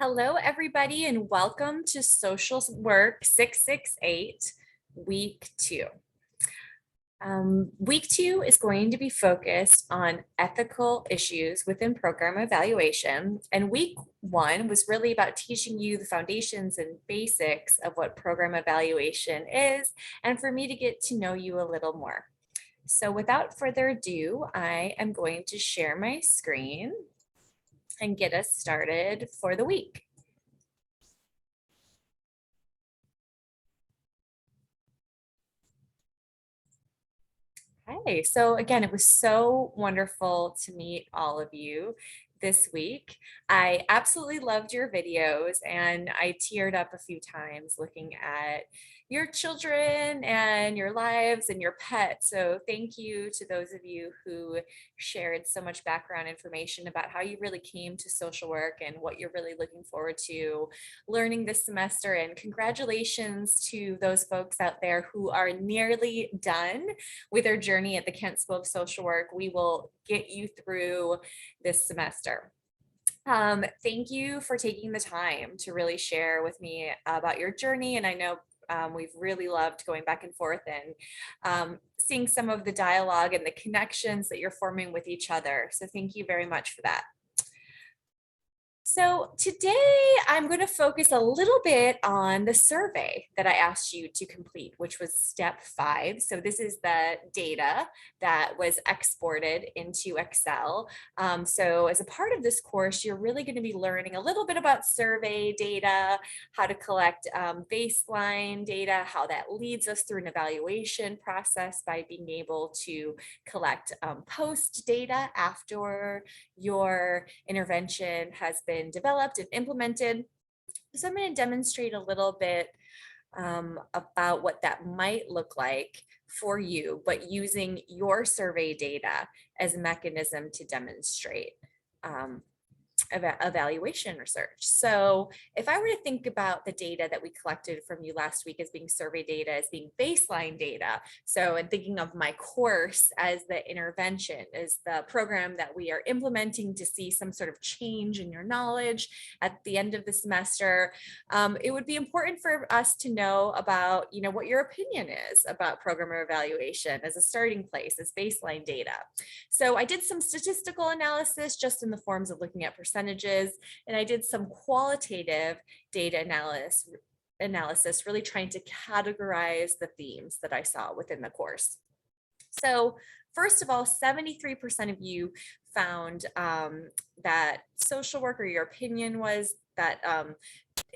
Hello, everybody, and welcome to Social Work 668, Week 2. Week 2 is going to be focused on ethical issues within program evaluation, and Week 1 was really about teaching you the foundations and basics of what program evaluation is, and for me to get to know you a little more. So without further ado, I am going to share my screen and get us started for the week. Hey, so again, it was so wonderful to meet all of you this week. I absolutely loved your videos and I teared up a few times looking at your children and your lives and your pets. So thank you to those of you who shared so much background information about how you really came to social work and what you're really looking forward to learning this semester. And congratulations to those folks out there who are nearly done with their journey at the Kent School of Social Work. We will get you through this semester. Thank you for taking the time to really share with me about your journey. And I know we've really loved going back and forth and seeing some of the dialogue and the connections that you're forming with each other. So thank you very much for that. So today I'm going to focus a little bit on the survey that I asked you to complete, which was step 5. So this is the data that was exported into Excel. So as a part of this course, you're really going to be learning a little bit about survey data, how to collect baseline data, how that leads us through an evaluation process by being able to collect post data after your intervention has been developed and implemented. So I'm going to demonstrate a little bit about what that might look like for you, but using your survey data as a mechanism to demonstrate evaluation research. So if I were to think about the data that we collected from you last week as being survey data, as being baseline data, so and thinking of my course as the intervention, as the program that we are implementing to see some sort of change in your knowledge at the end of the semester, it would be important for us to know about, what your opinion is about program evaluation as a starting place, as baseline data. So I did some statistical analysis just in the forms of looking at percentages, and I did some qualitative data analysis, really trying to categorize the themes that I saw within the course. So first of all, 73% of you found that social work, or your opinion was that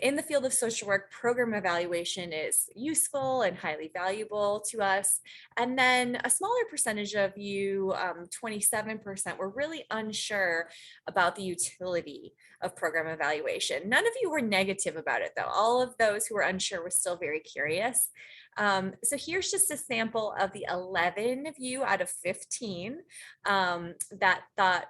in the field of social work, program evaluation is useful and highly valuable to us. And then a smaller percentage of you, 27%, were really unsure about the utility of program evaluation. None of you were negative about it, though. All of those who were unsure were still very curious. So here's just a sample of the 11 of you out of 15 that thought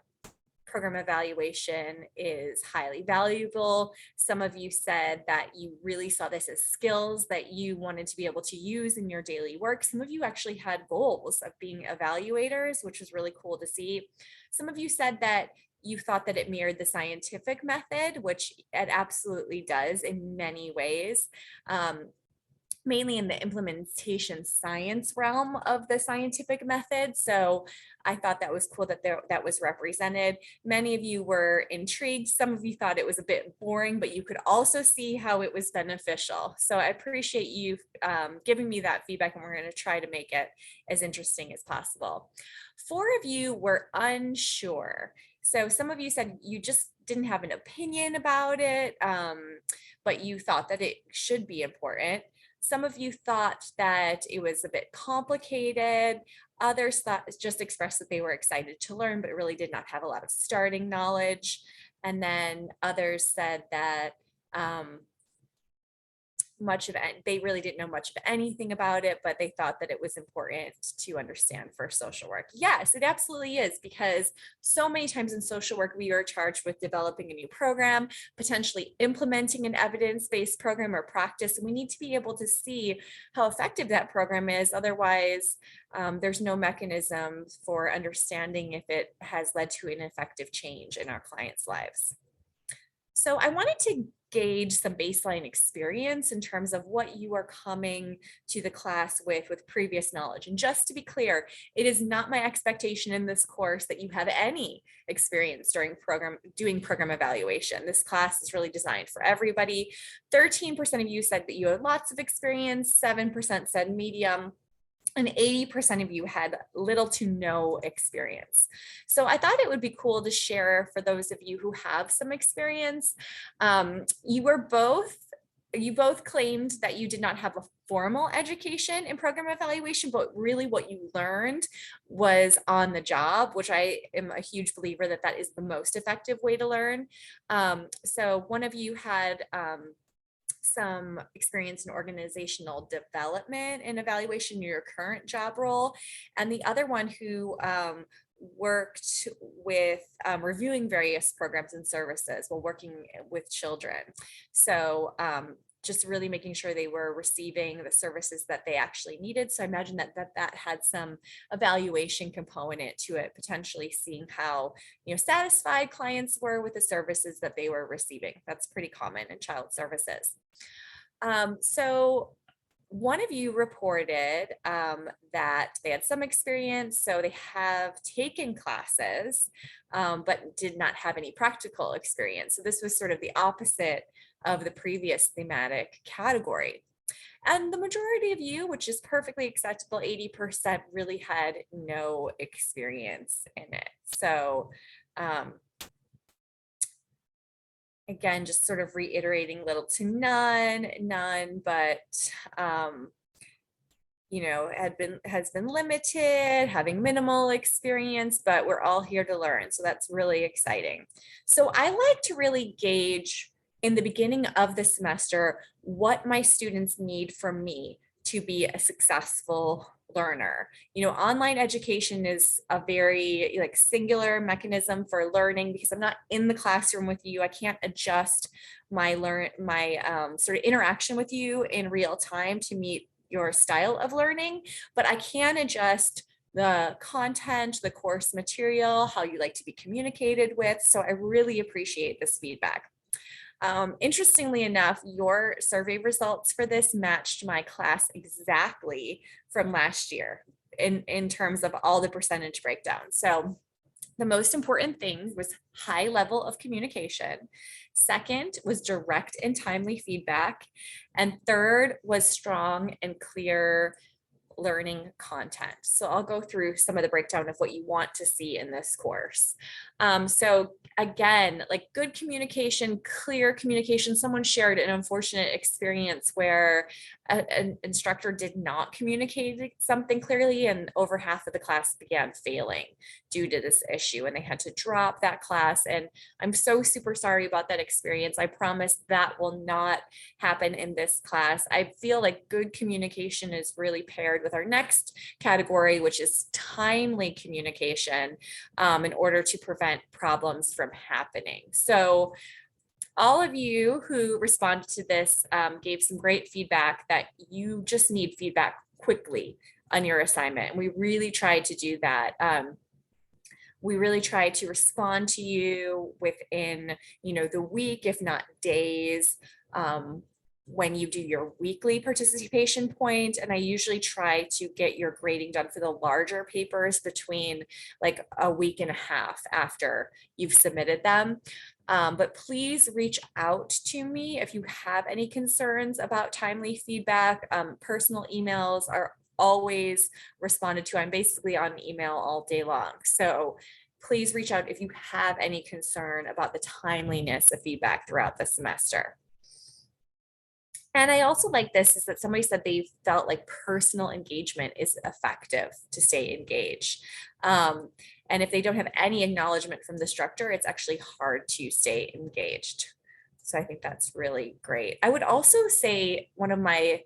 program evaluation is highly valuable. Some of you said that you really saw this as skills that you wanted to be able to use in your daily work. Some of you actually had goals of being evaluators, which was really cool to see. Some of you said that you thought that it mirrored the scientific method, which it absolutely does in many ways. Mainly in the implementation science realm of the scientific method. So I thought that was cool that that was represented. Many of you were intrigued. Some of you thought it was a bit boring, but you could also see how it was beneficial. So I appreciate you giving me that feedback, and we're going to try to make it as interesting as possible. 4 of you were unsure. So some of you said you just didn't have an opinion about it, but you thought that it should be important. Some of you thought that it was a bit complicated. Others thought just expressed that they were excited to learn, but really did not have a lot of starting knowledge. And then others said that they really didn't know much of anything about it, but they thought that it was important to understand for social work. Yes, it absolutely is, because so many times in social work, we are charged with developing a new program, potentially implementing an evidence-based program or practice, and we need to be able to see how effective that program is. Otherwise, there's no mechanism for understanding if it has led to an effective change in our clients' lives. So I wanted to gauge some baseline experience in terms of what you are coming to the class with previous knowledge. And just to be clear, it is not my expectation in this course that you have any experience doing program evaluation. This class is really designed for everybody. 13% of you said that you had lots of experience, 7% said medium, and 80% of you had little to no experience. So I thought it would be cool to share for those of you who have some experience. You both claimed that you did not have a formal education in program evaluation, but really what you learned was on the job, which I am a huge believer that that is the most effective way to learn. So one of you had some experience in organizational development and evaluation in your current job role, and the other one who worked with reviewing various programs and services while working with children. So just really making sure they were receiving the services that they actually needed. So I imagine that had some evaluation component to it, potentially seeing how satisfied clients were with the services that they were receiving. That's pretty common in child services. So one of you reported that they had some experience, so they have taken classes, but did not have any practical experience. So this was sort of the opposite of the previous thematic category. And the majority of you, which is perfectly acceptable, 80% really had no experience in it. So again, just sort of reiterating little to none, but has been limited, having minimal experience, but we're all here to learn. So that's really exciting. So I like to really gauge in the beginning of the semester what my students need from me to be a successful learner. Online education is a very singular mechanism for learning because I'm not in the classroom with you. I can't adjust my sort of interaction with you in real time to meet your style of learning, but I can adjust the content, the course material, how you like to be communicated with. So I really appreciate this feedback. Interestingly enough, your survey results for this matched my class exactly from last year in terms of all the percentage breakdowns. So the most important thing was high level of communication. Second was direct and timely feedback. And third was strong and clear learning content. So I'll go through some of the breakdown of what you want to see in this course. So again, good communication, clear communication. Someone shared an unfortunate experience where an instructor did not communicate something clearly, and over half of the class began failing due to this issue, and they had to drop that class. And I'm so super sorry about that experience. I promise that will not happen in this class. I feel like good communication is really paired with our next category, which is timely communication, in order to prevent problems from happening. So all of you who responded to this gave some great feedback that you just need feedback quickly on your assignment. And we really tried to do that. We really tried to respond to you within, the week, if not days, when you do your weekly participation point. And I usually try to get your grading done for the larger papers between a week and a half after you've submitted them. But please reach out to me if you have any concerns about timely feedback. Personal emails are always responded to. I'm basically on email all day long. So please reach out if you have any concern about the timeliness of feedback throughout the semester. And I also like this is that somebody said they felt like personal engagement is effective to stay engaged. And if they don't have any acknowledgement from the instructor, it's actually hard to stay engaged. So I think that's really great. I would also say one of my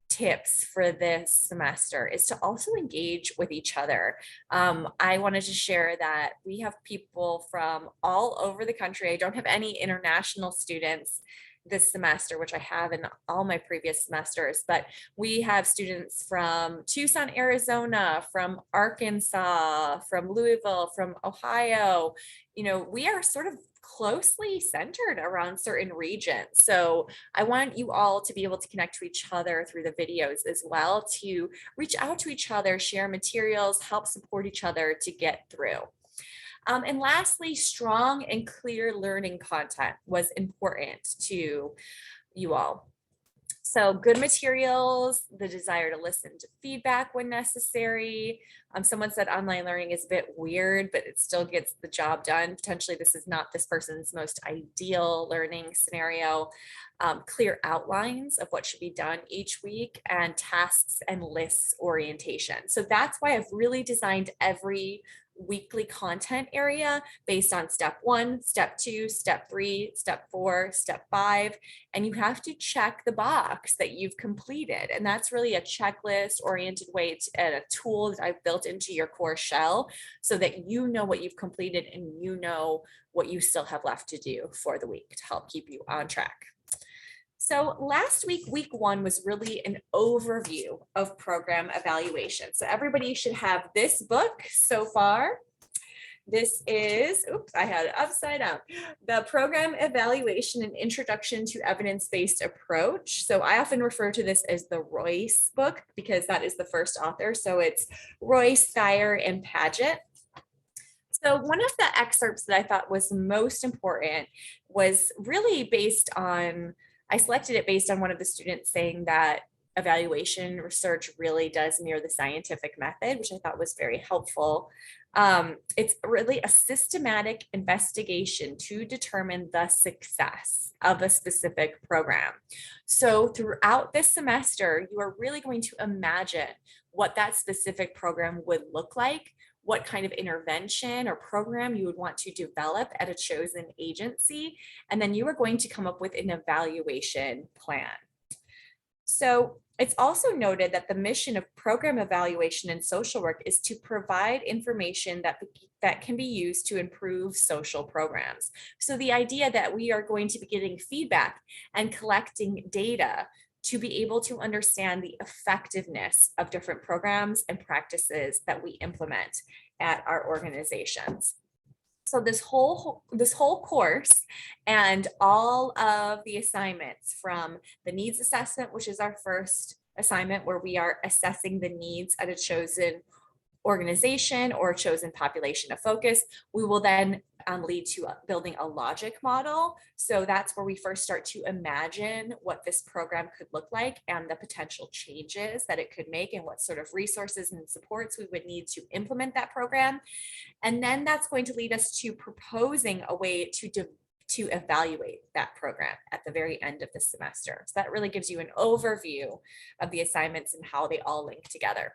tips for this semester is to also engage with each other. I wanted to share that we have people from all over the country. I don't have any international students this semester, which I have in all my previous semesters, but we have students from Tucson, Arizona, from Arkansas, from Louisville, from Ohio. You know, we are sort of closely centered around certain regions. So I want you all to be able to connect to each other through the videos as well, to reach out to each other, share materials, help support each other to get through. And lastly, strong and clear learning content was important to you all. So good materials, the desire to listen to feedback when necessary. Someone said online learning is a bit weird, but it still gets the job done. Potentially this is not this person's most ideal learning scenario. Clear outlines of what should be done each week, and tasks and lists orientation. So that's why I've really designed every weekly content area based on step 1, step 2, step 3, step 4, step 5, and you have to check the box that you've completed. And that's really a checklist oriented way and a tool that I've built into your core shell so that you know what you've completed and you know what you still have left to do for the week to help keep you on track. So last week, week 1 was really an overview of program evaluation. So everybody should have this book so far. This is, oops, I had it upside down. The Program Evaluation and Introduction to Evidence-Based Approach. So I often refer to this as the Royce book because that is the first author. So it's Royce, Thayer, and Paget. So one of the excerpts that I thought was most important was really based on, I selected it based on one of the students saying that evaluation research really does mirror the scientific method, which I thought was very helpful. It's really a systematic investigation to determine the success of a specific program. So throughout this semester, you are really going to imagine what that specific program would look like, what kind of intervention or program you would want to develop at a chosen agency, and then you are going to come up with an evaluation plan. So it's also noted that the mission of program evaluation and social work is to provide information that can be used to improve social programs. So the idea that we are going to be getting feedback and collecting data to be able to understand the effectiveness of different programs and practices that we implement at our organizations. So this whole course and all of the assignments, from the needs assessment, which is our first assignment where we are assessing the needs at a chosen organization or chosen population of focus, we will then lead to building a logic model. So that's where we first start to imagine what this program could look like and the potential changes that it could make and what sort of resources and supports we would need to implement that program. And then that's going to lead us to proposing a way to evaluate that program at the very end of the semester. So that really gives you an overview of the assignments and how they all link together.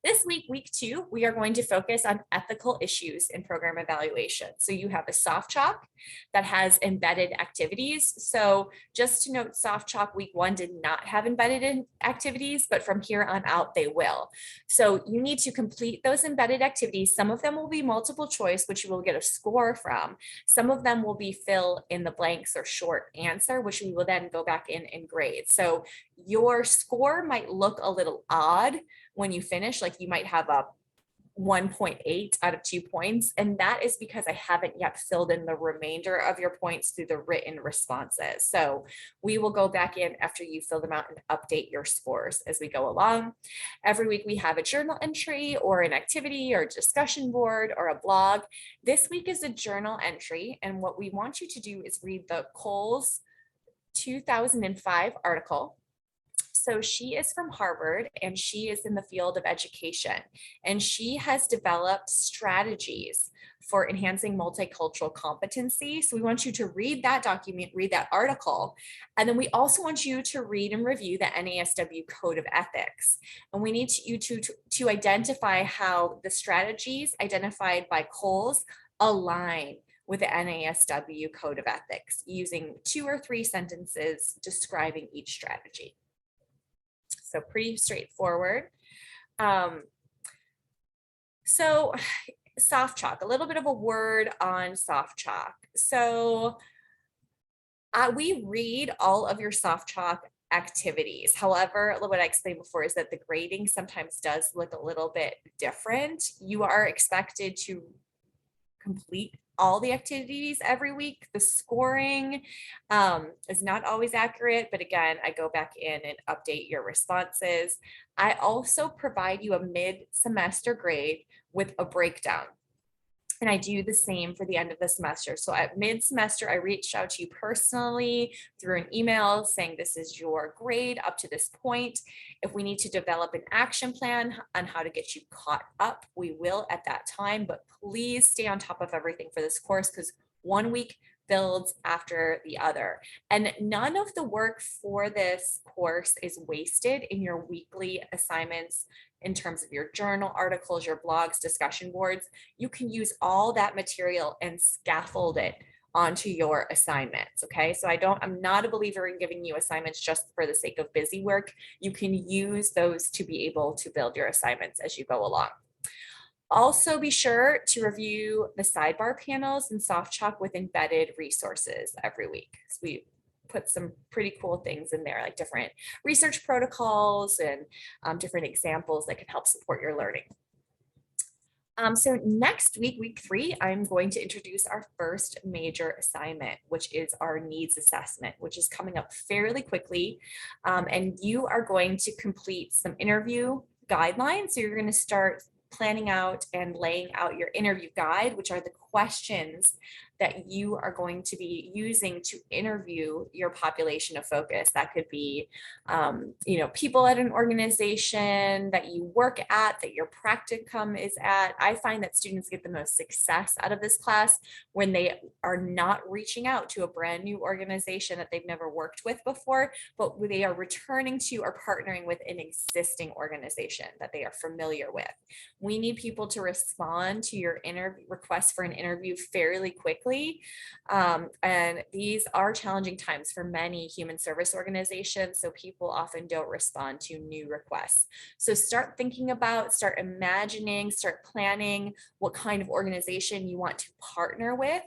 This week, week 2, we are going to focus on ethical issues in program evaluation. So you have a soft chalk that has embedded activities. So just to note, soft chalk week 1 did not have embedded activities, but from here on out, they will. So you need to complete those embedded activities. Some of them will be multiple choice, which you will get a score from. Some of them will be fill in the blanks or short answer, which we will then go back in and grade. So your score might look a little odd when you finish, like you might have a 1.8 out of 2 points. And that is because I haven't yet filled in the remainder of your points through the written responses. So we will go back in after you fill them out and update your scores as we go along. Every week we have a journal entry or an activity or discussion board or a blog. This week is a journal entry. And what we want you to do is read the Coles 2005 article. So she is from Harvard and she is in the field of education, and she has developed strategies for enhancing multicultural competency. So we want you to read that document, read that article, and then we also want you to read and review the NASW Code of Ethics. And we need you to identify how the strategies identified by Coles align with the NASW Code of Ethics, using 2 or 3 sentences describing each strategy. So pretty straightforward. So soft chalk, a little bit of a word on soft chalk. So We read all of your soft chalk activities. However, what I explained before is that the grading sometimes does look a little bit different. You are expected to complete all the activities every week. The scoring is not always accurate, but again, I go back in and update your responses. I also provide you a mid-semester grade with a breakdown. And I do the same for the end of the semester. So at mid-semester, I reached out to you personally through an email saying this is your grade up to this point. If we need to develop an action plan on how to get you caught up, we will at that time, but please stay on top of everything for this course because 1 week builds after the other. And none of the work for this course is wasted in your weekly assignments in terms of your journal articles, your blogs, discussion boards. You can use all that material and scaffold it onto your assignments. Okay. So I'm not a believer in giving you assignments just for the sake of busy work. You can use those to be able to build your assignments as you go along. Also be sure to review the sidebar panels and soft chalk with embedded resources every week. So we put some pretty cool things in there, like different research protocols and different examples that can help support your learning. So next week, week 3, I'm going to introduce our first major assignment, which is our needs assessment, which is coming up fairly quickly. And you are going to complete some interview guidelines. So you're going to start planning out and laying out your interview guide, which are the questions that you are going to be using to interview your population of focus. That could be, people at an organization that you work at, that your practicum is at. I find that students get the most success out of this class when they are not reaching out to a brand new organization that they've never worked with before, but they are returning to or partnering with an existing organization that they are familiar with. We need people to respond to your interview request for an interview fairly quickly. And these are challenging times for many human service organizations. So people often don't respond to new requests. So start thinking about, start imagining, start planning what kind of organization you want to partner with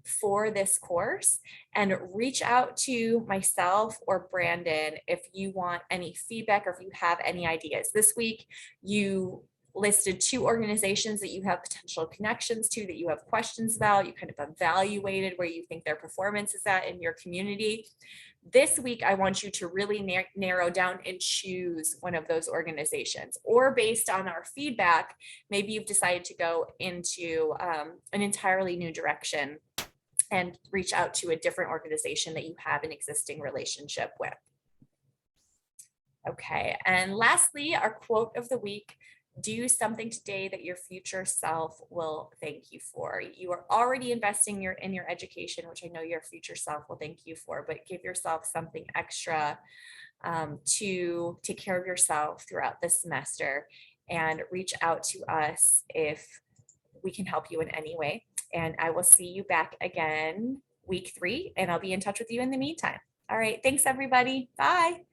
for this course, and reach out to myself or Brandon if you want any feedback or if you have any ideas. This week, you listed 2 organizations that you have potential connections to, that you have questions about. You kind of evaluated where you think their performance is at in your community. This week, I want you to really narrow down and choose one of those organizations, or based on our feedback, maybe you've decided to go into an entirely new direction and reach out to a different organization that you have an existing relationship with. Okay, and lastly, our quote of the week: do something today that your future self will thank you for. You are already investing in your education, which I know your future self will thank you for, but give yourself something extra to take care of yourself throughout this semester, and reach out to us if we can help you in any way. And I will see you back again week 3, and I'll be in touch with you in the meantime. All right, thanks everybody. Bye.